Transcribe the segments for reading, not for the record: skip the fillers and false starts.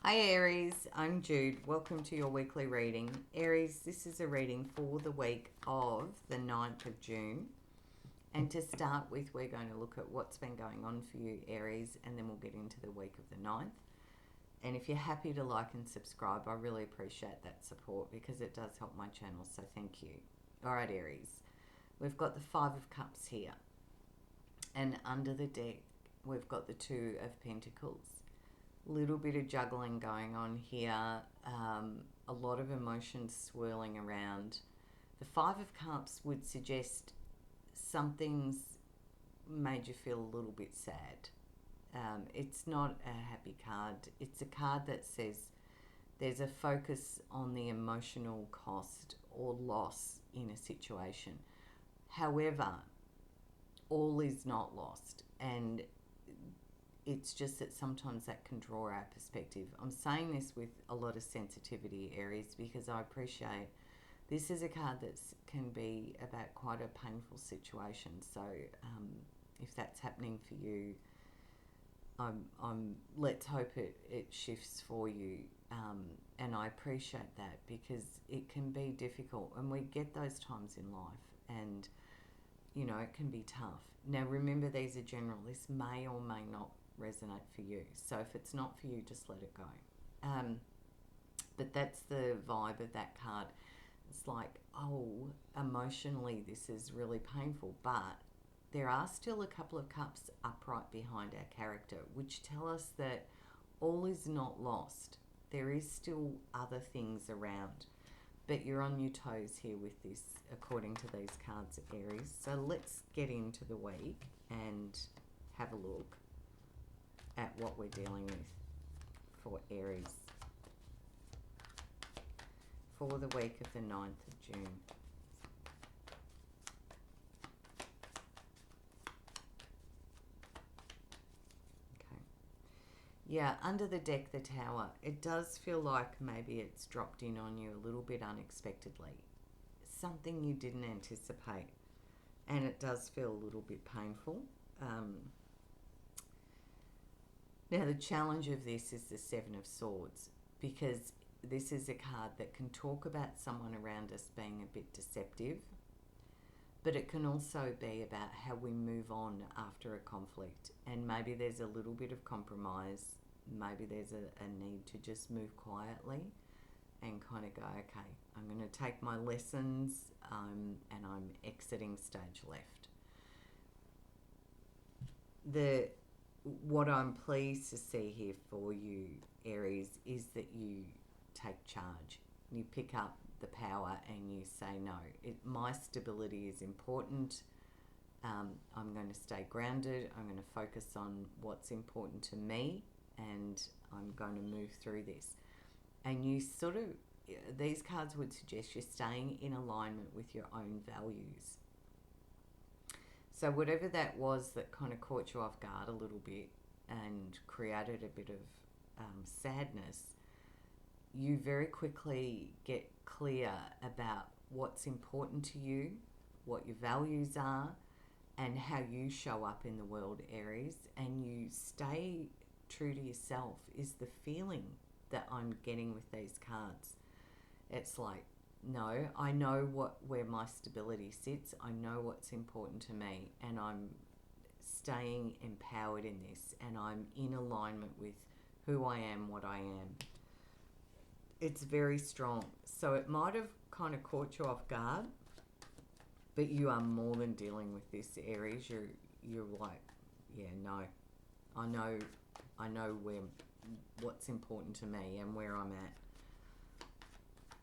Hi Aries, I'm Jude. Welcome to your weekly reading. Aries, this is a reading for the week of the 9th of June. And to start with, we're going to look at what's been going on for you, Aries, and then we'll get into the week of the 9th. And if you're happy to like and subscribe, I really appreciate that support because it does help my channel, so thank you. All right, Aries, we've got the Five of Cups here. And under the deck, we've got the Two of Pentacles. Little bit of juggling going on here, a lot of emotions swirling around. The Five of Cups would suggest something's made you feel a little bit sad. It's not a happy card. It's a card that says there's a focus on the emotional cost or loss in a situation. However, all is not lost, and it's just that sometimes that can draw our perspective. I'm saying this with a lot of sensitivity, Aries, because I appreciate this is a card that can be about quite a painful situation. So if that's happening for you, let's hope it shifts for you. And I appreciate that because it can be difficult, and we get those times in life, and you know, it can be tough. Now remember, these are general. This may or may not resonate for you, so if it's not for you, just let it go. But that's the vibe of that card. It's like, oh, emotionally this is really painful, but there are still a couple of cups upright behind our character, which tell us that all is not lost. There is still other things around, but you're on your toes here with this, according to these cards, Aries. So let's get into the week and have a look at what we're dealing with for Aries for the week of the 9th of June. Okay. Yeah, under the deck, the Tower, it does feel like maybe it's dropped in on you a little bit unexpectedly. Something you didn't anticipate, and it does feel a little bit painful. Now, the challenge of this is the Seven of Swords, because this is a card that can talk about someone around us being a bit deceptive, but it can also be about how we move on after a conflict. And maybe there's a little bit of compromise. Maybe there's a need to just move quietly and kind of go, okay, I'm going to take my lessons and I'm exiting stage left. What I'm pleased to see here for you, Aries, is that you take charge. You pick up the power and you say, no, my stability is important. I'm going to stay grounded. I'm going to focus on what's important to me, and I'm going to move through this. And you sort of, these cards would suggest you're staying in alignment with your own values. So whatever that was that kind of caught you off guard a little bit and created a bit of sadness, you very quickly get clear about what's important to you, what your values are, and how you show up in the world, Aries, and you stay true to yourself is the feeling that I'm getting with these cards. It's like, no, I know where my stability sits. I know what's important to me, and I'm staying empowered in this, and I'm in alignment with who I am, what I am. It's very strong. So it might have kind of caught you off guard, but you are more than dealing with this, Aries. You're like, yeah, no, I know what's important to me and where I'm at.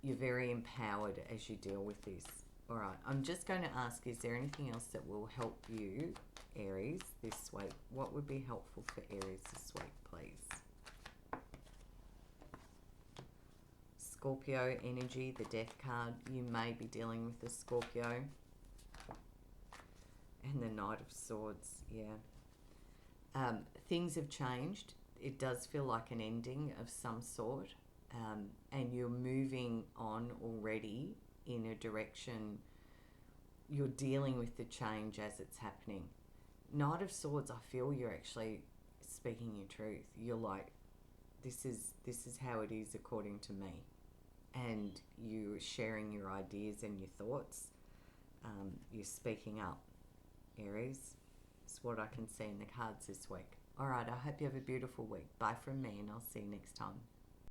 You're very empowered as you deal with this. All right, I'm just going to ask, is there anything else that will help you, Aries, this week? What would be helpful for Aries this week, please? Scorpio energy, the Death card. You may be dealing with the Scorpio. And the Knight of Swords, yeah. Things have changed. It does feel like an ending of some sort. And you're moving on already in a direction. You're dealing with the change as it's happening. Knight of Swords, I feel you're actually speaking your truth. You're like, this is how it is according to me. And you're sharing your ideas and your thoughts. You're speaking up, Aries. It's what I can see in the cards this week. All right, I hope you have a beautiful week. Bye from me, and I'll see you next time.